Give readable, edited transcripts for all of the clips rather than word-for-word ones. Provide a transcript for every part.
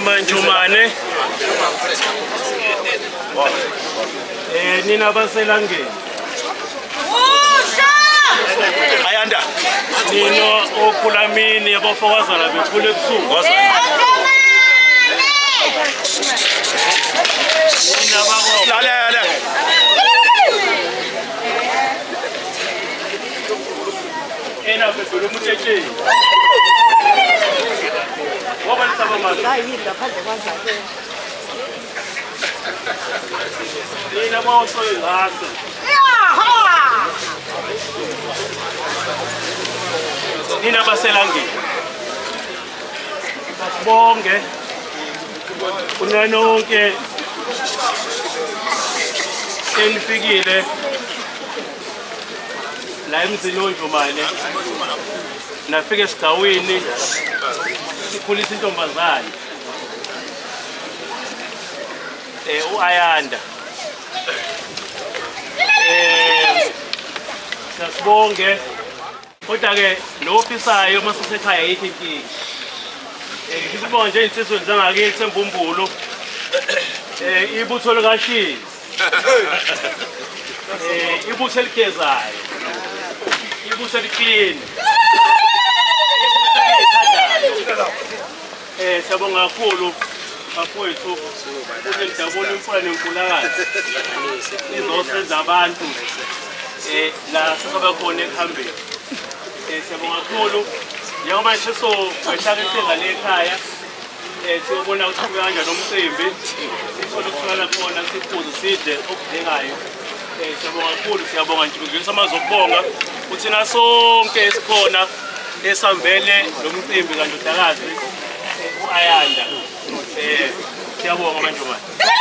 Manjumane nina baselangeni Ayanda nino okulamini abafokazana bekhule ebusuku nina babo lalela ena bedolo muthetsheni ngoba lisaba manje ngaphandle kwazake nina bawosoyingase nina baselangeni basibonge kunanonke enifikile la emzini oNjumane nafika esigawini sikhulisa intombazane uAyanda sasibonge kodwa ke lofisayo masesekhaya yithi inkingi ngizibonga nje insizwe zangakithi eMbumbulo ibutho likaShizi ibutho eligezayo ibutho eliklini siyabonga kakhulu bafowethu kunendabona imfula nenkulakazi izosenza abantu la sesaba khona ekuhambeni siyabonga kakhulu njengoba manje sesokwehla intenga le ekhaya siyobona ukuthi kanjani nomcimbi sithole ukuthola khona siphuze sidle okudingayo siyabonga kakhulu siyabonga nje ngizwe amazwi okubonga uthina sonke esikhona esambele lo mcimbi kandodakazi uAyanda siyabonga manje manje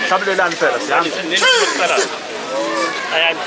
Sabelelani phela siyami Ayanda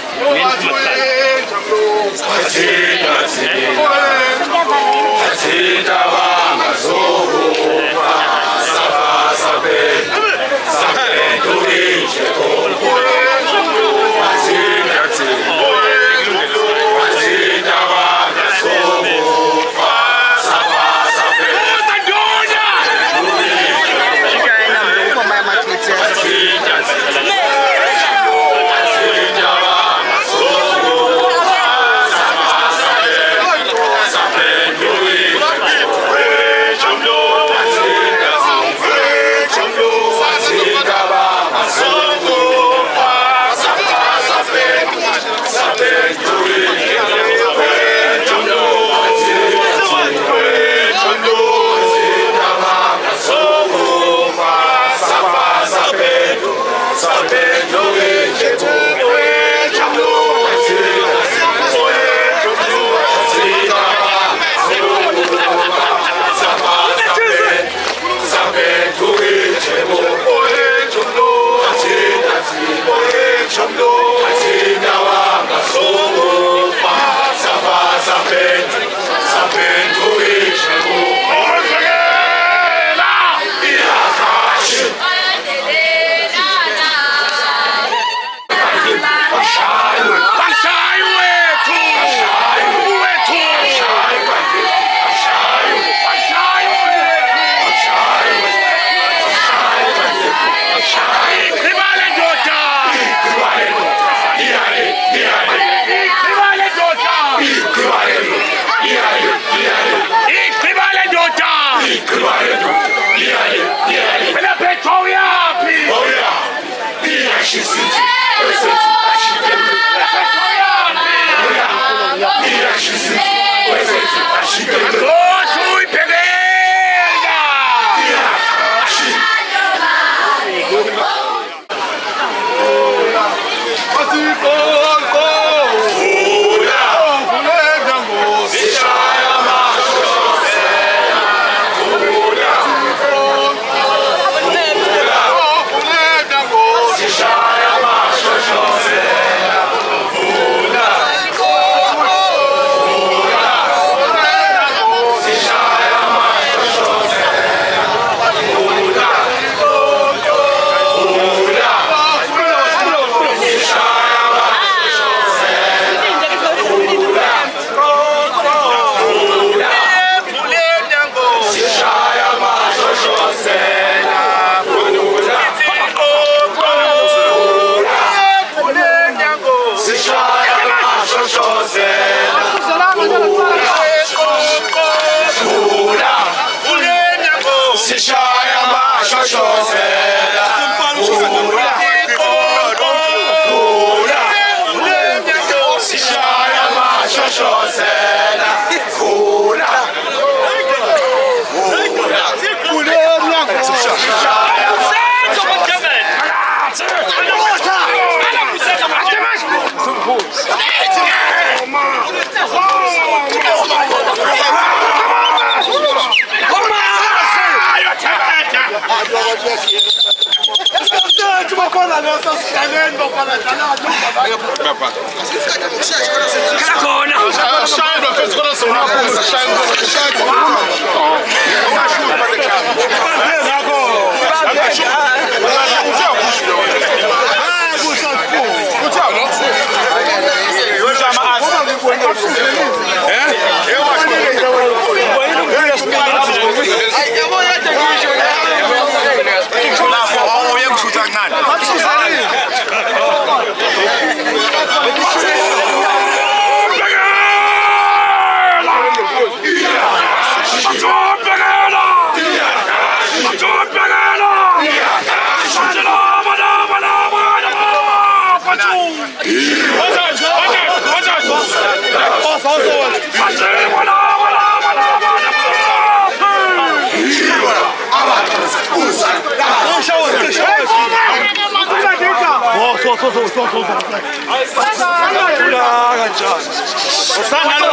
Usana